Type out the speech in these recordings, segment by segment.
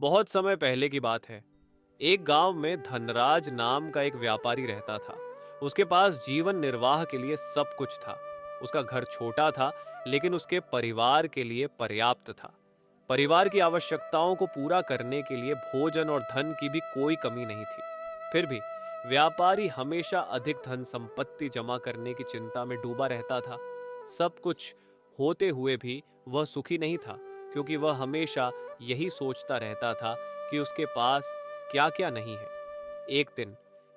बहुत समय पहले की बात है। एक गांव में धनराज नाम का एक व्यापारी रहता था। उसके पास जीवन निर्वाह के लिए सब कुछ था। उसका घर छोटा था, लेकिन उसके परिवार के लिए पर्याप्त था। परिवार की आवश्यकताओं को पूरा करने के लिए भोजन और धन की भी कोई कमी नहीं थी। फिर भी व्यापारी हमेशा अधिक धन संपत्ति जमा करने की चिंता में डूबा रहता था। सब कुछ होते हुए भी वह सुखी नहीं था, क्योंकि वह हमेशा यही सोचता रहता था कि उसके पास क्या क्या नहीं है। एक दिन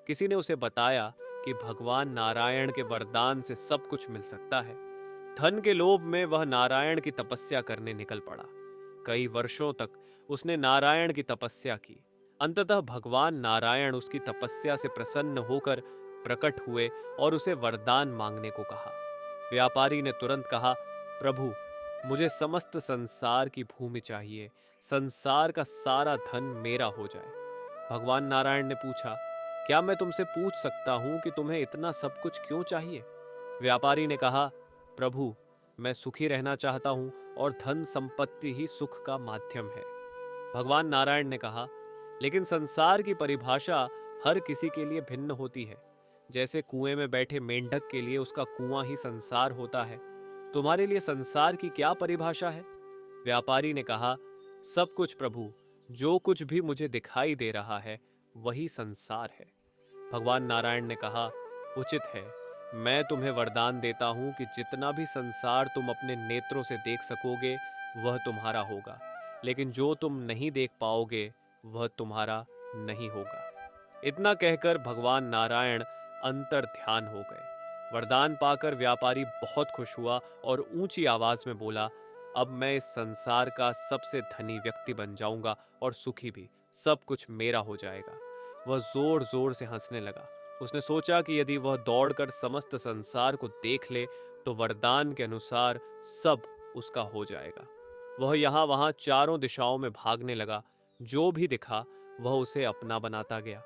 किसी ने उसे बताया कि भगवान नारायण के वरदान से सब कुछ मिल सकता है। धन के लोभ में वह नारायण की तपस्या करने निकल पड़ा। कई वर्षों तक उसने नारायण की तपस्या की। अंततः भगवान नारायण उसकी तपस्या से प्रसन्न होकर प्रकट हुए और उसे वरदान मांगने को कहा। व्यापारी ने तुरंत कहा, प्रभु, मुझे समस्त संसार की भूमि चाहिए। संसार का सारा धन मेरा हो जाए। भगवान नारायण ने पूछा, क्या मैं तुमसे पूछ सकता हूं कि तुम्हें इतना सब कुछ क्यों चाहिए? व्यापारी ने कहा, प्रभु, मैं सुखी रहना चाहता हूं और धन संपत्ति ही सुख का माध्यम है। भगवान नारायण ने कहा, लेकिन संसार की परिभाषा हर किसी के लिए भिन्न होती है। जैसे कुएं में बैठे मेंढक के लिए उसका कुआं ही संसार होता है, तुम्हारे लिए संसार की क्या परिभाषा है? व्यापारी ने कहा, सब कुछ प्रभु, जो कुछ भी मुझे दिखाई दे रहा है वही संसार है। भगवान नारायण ने कहा, उचित है, मैं तुम्हें वरदान देता हूं कि जितना भी संसार तुम अपने नेत्रों से देख सकोगे वह तुम्हारा होगा, लेकिन जो तुम नहीं देख पाओगे वह तुम्हारा नहीं होगा। इतना कहकर भगवान नारायण अंतर ध्यान हो गए। वरदान पाकर व्यापारी बहुत खुश हुआ और ऊंची आवाज में बोला, अब मैं इस संसार का सबसे धनी व्यक्ति बन जाऊंगा और सुखी भी। सब कुछ मेरा हो जाएगा। वह जोर जोर से हंसने लगा। उसने सोचा कि यदि वह दौड़कर समस्त संसार को देख ले तो वरदान के अनुसार सब उसका हो जाएगा। वह यहाँ वहां चारों दिशाओं में भागने लगा। जो भी दिखा वह उसे अपना बनाता गया।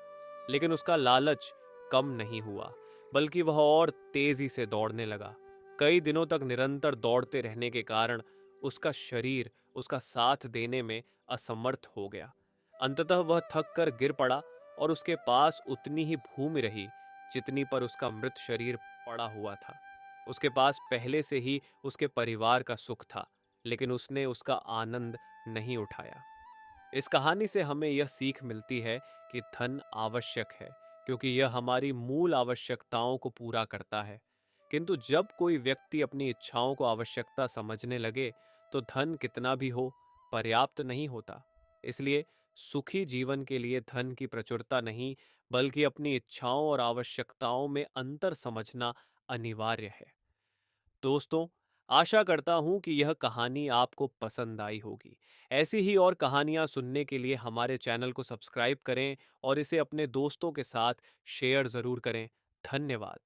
लेकिन उसका लालच कम नहीं हुआ, बल्कि वह और तेजी से दौड़ने लगा। कई दिनों तक निरंतर दौड़ते रहने के कारण उसका शरीर उसका साथ देने में असमर्थ हो गया। अंततः वह थक कर गिर पड़ा और उसके पास उतनी ही भूमि रही जितनी पर उसका मृत शरीर पड़ा हुआ था। उसके पास पहले से ही उसके परिवार का सुख था, लेकिन उसने उसका आनंद नहीं उठाया। इस कहानी से हमें यह सीख मिलती है कि धन आवश्यक है, क्योंकि यह हमारी मूल आवश्यकताओं को पूरा करता है। किंतु जब कोई व्यक्ति अपनी इच्छाओं को आवश्यकता समझने लगे तो धन कितना भी हो पर्याप्त नहीं होता। इसलिए सुखी जीवन के लिए धन की प्रचुरता नहीं, बल्कि अपनी इच्छाओं और आवश्यकताओं में अंतर समझना अनिवार्य है। दोस्तों, आशा करता हूँ कि यह कहानी आपको पसंद आई होगी। ऐसी ही और कहानियाँ सुनने के लिए हमारे चैनल को सब्सक्राइब करें और इसे अपने दोस्तों के साथ शेयर ज़रूर करें। धन्यवाद।